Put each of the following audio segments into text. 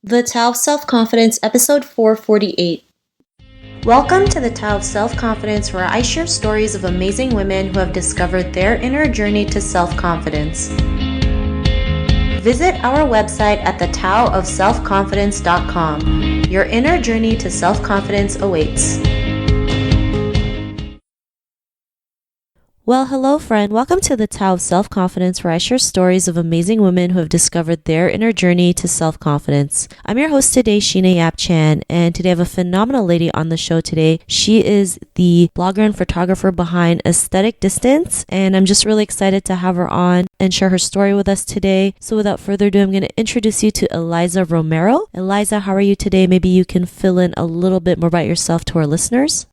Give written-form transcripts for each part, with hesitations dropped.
The Tao of Self-Confidence, episode 448. Welcome to the Tao of Self-Confidence, where I share stories of amazing women who have discovered their inner journey to self-confidence. Visit our website at thetaoofselfconfidence.com. Your inner journey to self-confidence awaits. Well, hello, friend. Welcome to the Tao of Self-Confidence, where I share stories of amazing women who have discovered their inner journey to self-confidence. I'm your host today, Sheena Yap Chan, and today I have a phenomenal lady on the show today. She is the blogger and photographer behind Aesthetic Distance, and I'm just really excited to have her on and share her story with us today. So without further ado, I'm going to introduce you to Eliza Romero. Eliza, how are you today? Maybe you can fill in a little bit more about yourself to our listeners.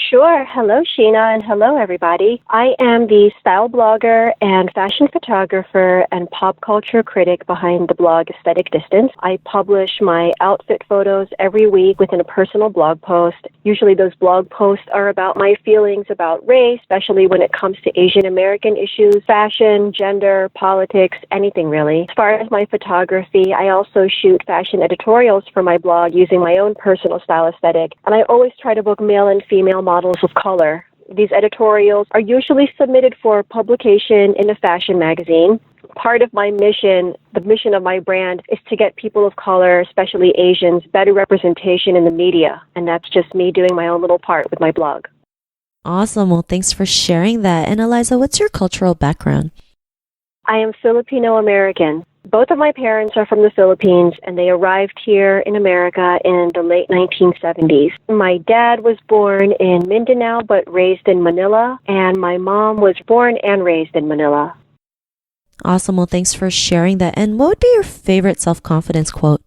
Sure. Hello, Sheena, and hello, everybody. I am the style blogger and fashion photographer and pop culture critic behind the blog Aesthetic Distance. I publish my outfit photos every week within a personal blog post. Usually those blog posts are about my feelings about race, especially when it comes to Asian American issues, fashion, gender, politics, anything really. As far as my photography, I also shoot fashion editorials for my blog using my own personal style aesthetic, and I always try to book male and female models of color. These editorials are usually submitted for publication in a fashion magazine. Part of my mission, the mission of my brand, is to get people of color, especially Asians, better representation in the media. And that's just me doing my own little part with my blog. Awesome. Well, thanks for sharing that. And Eliza, what's your cultural background? I am Filipino American. Both of my parents are from the Philippines, and they arrived here in America in the late 1970s. My dad was born in Mindanao but raised in Manila, and my mom was born and raised in Manila. Awesome. Well, thanks for sharing that. And what would be your favorite self-confidence quote?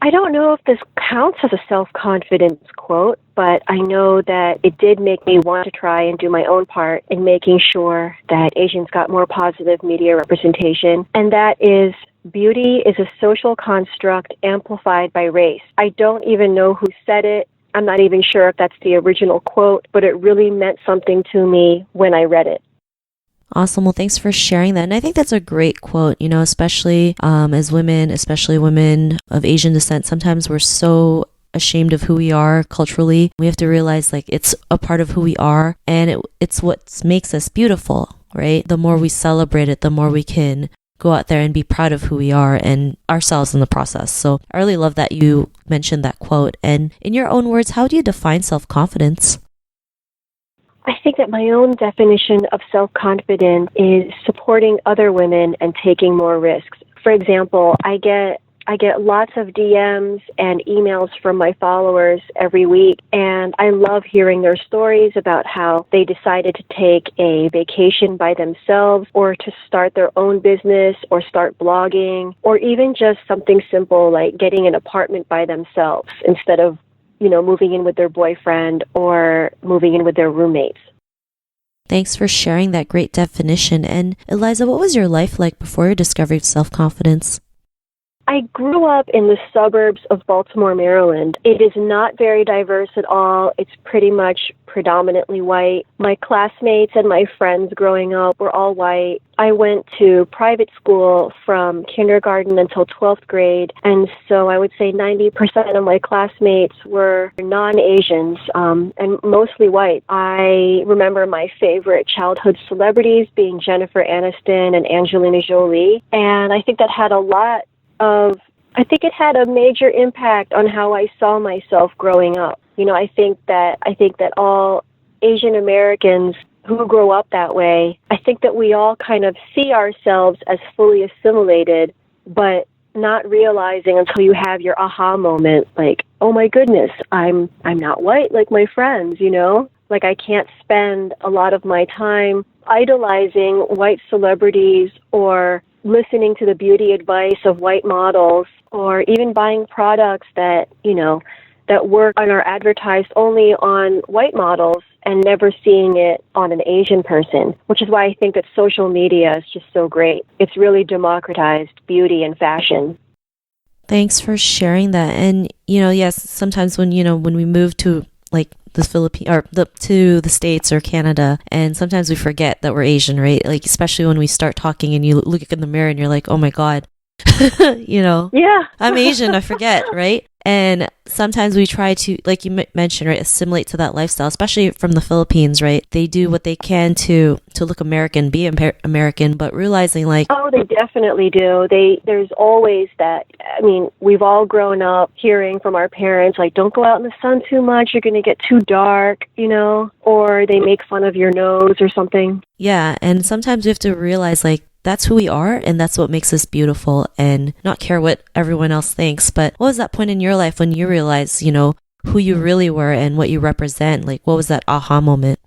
I don't know if this counts as a self-confidence quote, but I know that it did make me want to try and do my own part in making sure that Asians got more positive media representation, and that is, beauty is a social construct amplified by race. I don't even know who said it. I'm not even sure if that's the original quote, but it really meant something to me when I read it. Awesome. Well, thanks for sharing that. And I think that's a great quote, especially as women, especially women of Asian descent. Sometimes we're so ashamed of who we are culturally. We have to realize it's a part of who we are, and it's what makes us beautiful, right? The more we celebrate it, the more we can go out there and be proud of who we are and ourselves in the process. So I really love that you mentioned that quote. And in your own words, how do you define self-confidence? I think that my own definition of self-confidence is supporting other women and taking more risks. For example, I get lots of DMs and emails from my followers every week, and I love hearing their stories about how they decided to take a vacation by themselves or to start their own business or start blogging, or even just something simple like getting an apartment by themselves instead of moving in with their boyfriend or moving in with their roommates. Thanks for sharing that great definition. And Eliza, what was your life like before your discovery of self-confidence? I grew up in the suburbs of Baltimore, Maryland. It is not very diverse at all. It's pretty much predominantly white. My classmates and my friends growing up were all white. I went to private school from kindergarten until 12th grade, and so I would say 90% of my classmates were non-Asians, and mostly white. I remember my favorite childhood celebrities being Jennifer Aniston and Angelina Jolie, and I think that had it had a major impact on how I saw myself growing up. I think that all Asian Americans who grow up that way, I think that we all kind of see ourselves as fully assimilated, but not realizing until you have your aha moment, like, oh my goodness, I'm not white like my friends, Like I can't spend a lot of my time idolizing white celebrities or listening to the beauty advice of white models, or even buying products that work and are advertised only on white models and never seeing it on an Asian person, which is why I think that social media is just so great. It's really democratized beauty and fashion. Thanks for sharing that. And, yes, sometimes when we move to the Philippines or to the States or Canada, and sometimes we forget that we're Asian, right? Especially when we start talking and you look in the mirror and you're like, oh my God, You know, Yeah. I'm Asian, I forget, right? And sometimes we try to, like you mentioned, right, assimilate to that lifestyle, especially from the Philippines, right? They do what they can to look American, be American, but realizing like, Oh, they definitely do. There's always that. I mean, we've all grown up hearing from our parents, like, don't go out in the sun too much, you're going to get too dark, you know, or they make fun of your nose or something. yeah. And sometimes we have to realize like, that's who we are and that's what makes us beautiful and not care what everyone else thinks. But what was that point in your life when you realized, you know, who you really were and what you represent? Like, what was that aha moment?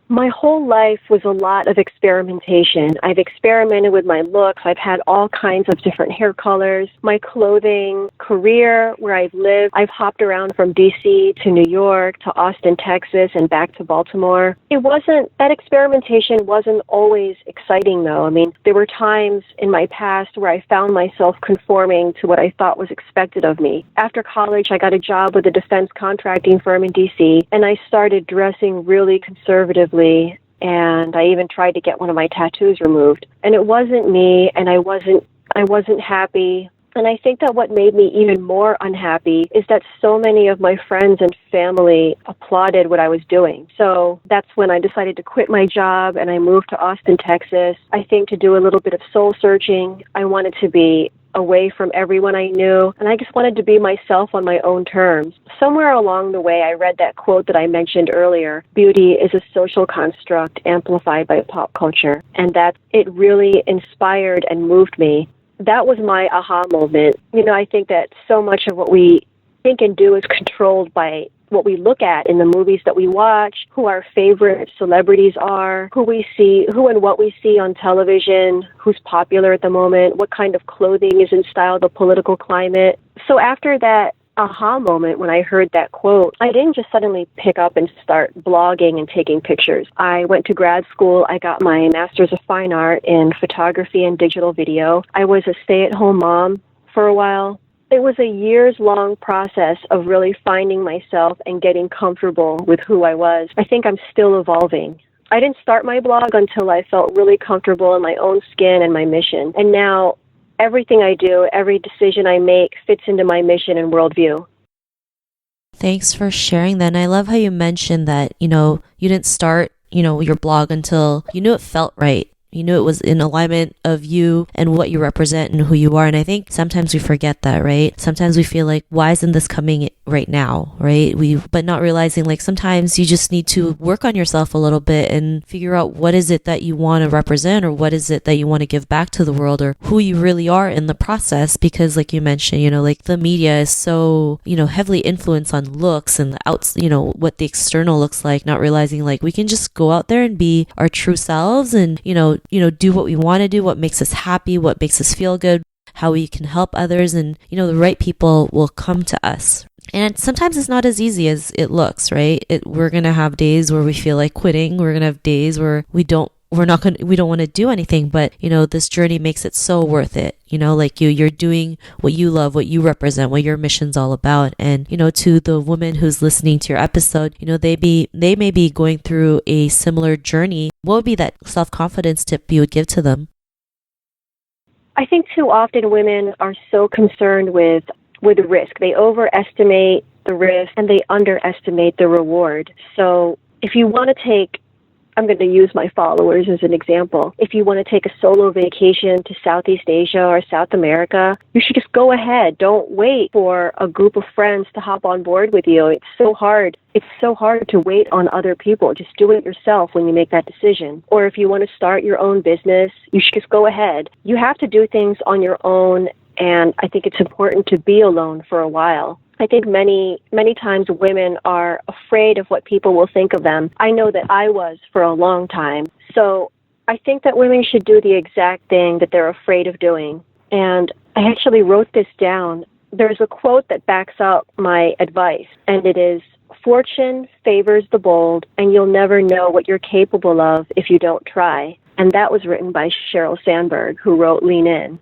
My whole life was a lot of experimentation. I've experimented with my looks. I've had all kinds of different hair colors. My clothing, career, where I've lived, I've hopped around from D.C. to New York to Austin, Texas, and back to Baltimore. That experimentation wasn't always exciting, though. I mean, there were times in my past where I found myself conforming to what I thought was expected of me. After college, I got a job with a defense contracting firm in D.C., and I started dressing really conservatively, and I even tried to get one of my tattoos removed. And it wasn't me, and I wasn't happy. And I think that what made me even more unhappy is that so many of my friends and family applauded what I was doing. So that's when I decided to quit my job and I moved to Austin, Texas, I think to do a little bit of soul searching. I wanted to be away from everyone I knew, and I just wanted to be myself on my own terms. Somewhere along the way, I read that quote that I mentioned earlier, beauty is a social construct amplified by pop culture, and that it really inspired and moved me. That was my aha moment. You know, I think that so much of what we think and do is controlled by what we look at in the movies that we watch, who our favorite celebrities are, who and what we see on television, who's popular at the moment, what kind of clothing is in style, the political climate. So after that aha moment, when I heard that quote, I didn't just suddenly pick up and start blogging and taking pictures. I went to grad school. I got my Master's of Fine Art in photography and digital video. I was a stay-at-home mom for a while. It was a years-long process of really finding myself and getting comfortable with who I was. I think I'm still evolving. I didn't start my blog until I felt really comfortable in my own skin and my mission. And now everything I do, every decision I make fits into my mission and worldview. Thanks for sharing that. And I love how you mentioned that, you know, you didn't start, you know, your blog until you knew it felt right. You knew it was in alignment of you and what you represent and who you are. And I think sometimes we forget that, right? Sometimes we feel like, why isn't this coming right now, right? But not realizing like sometimes you just need to work on yourself a little bit and figure out what is it that you want to represent or what is it that you want to give back to the world or who you really are in the process. Because like you mentioned, you know, like the media is so, you know, heavily influenced on looks and you know, what the external looks like, not realizing like we can just go out there and be our true selves and, you know, do what we want to do, what makes us happy, what makes us feel good, how we can help others, and, you know, the right people will come to us. And sometimes it's not as easy as it looks, right? We're going to have days where we feel like quitting. We're going to have days where we don't want to do anything, but, you know, this journey makes it so worth it. You know, like you're doing what you love, what you represent, what your mission's all about. And, you know, to the woman who's listening to your episode, you know, they may be going through a similar journey. What would be that self-confidence tip you would give to them? I think too often women are so concerned with risk. They overestimate the risk and they underestimate the reward. So if you want to take, I'm going to use my followers as an example. If you want to take a solo vacation to Southeast Asia or South America, you should just go ahead. Don't wait for a group of friends to hop on board with you. It's so hard. It's so hard to wait on other people. Just do it yourself when you make that decision. Or if you want to start your own business, you should just go ahead. You have to do things on your own, and I think it's important to be alone for a while. I think many times women are afraid of what people will think of them. I know that I was for a long time. So I think that women should do the exact thing that they're afraid of doing. And I actually wrote this down. There's a quote that backs up my advice, and it is, "Fortune favors the bold, and you'll never know what you're capable of if you don't try." And that was written by Sheryl Sandberg, who wrote Lean In.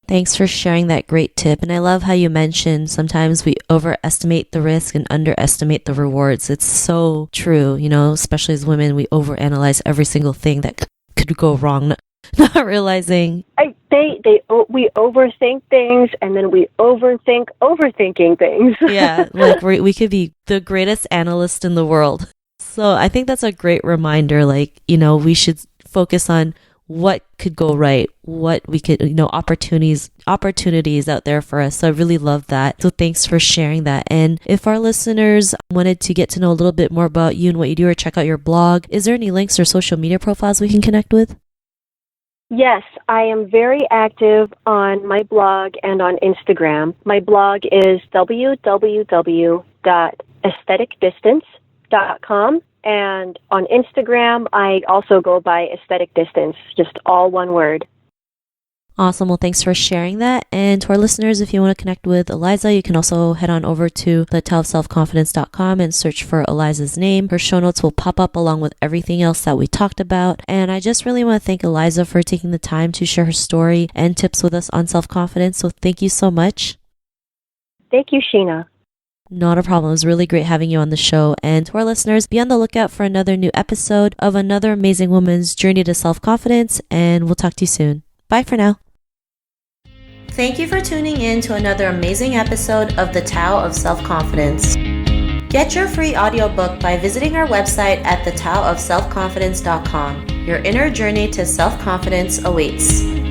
Thanks for sharing that great tip. And I love how you mentioned sometimes we overestimate the risk and underestimate the rewards. It's so true, you know, especially as women, we overanalyze every single thing that could go wrong, not realizing. We overthink things, and then we overthink overthinking things. Yeah, like we could be the greatest analyst in the world. So I think that's a great reminder. Like, we should focus on what could go right, what we could, opportunities out there for us. So I really love that. So thanks for sharing that. And if our listeners wanted to get to know a little bit more about you and what you do, or check out your blog, is there any links or social media profiles we can connect with? Yes, I am very active on my blog and on Instagram. My blog is www.aestheticdistance.com. And on Instagram, I also go by Aesthetic Distance, just all one word. Awesome. Well, thanks for sharing that. And to our listeners, if you want to connect with Eliza, you can also head on over to thetowofselfconfidence.com and search for Eliza's name. Her show notes will pop up along with everything else that we talked about. And I just really want to thank Eliza for taking the time to share her story and tips with us on self-confidence. So thank you so much. Thank you, Sheena. Not a problem. It was really great having you on the show. And to our listeners, be on the lookout for another new episode of another amazing woman's journey to self-confidence. And we'll talk to you soon. Bye for now. Thank you for tuning in to another amazing episode of The Tao of Self-Confidence. Get your free audiobook by visiting our website at thetowofselfconfidence.com. Your inner journey to self-confidence awaits.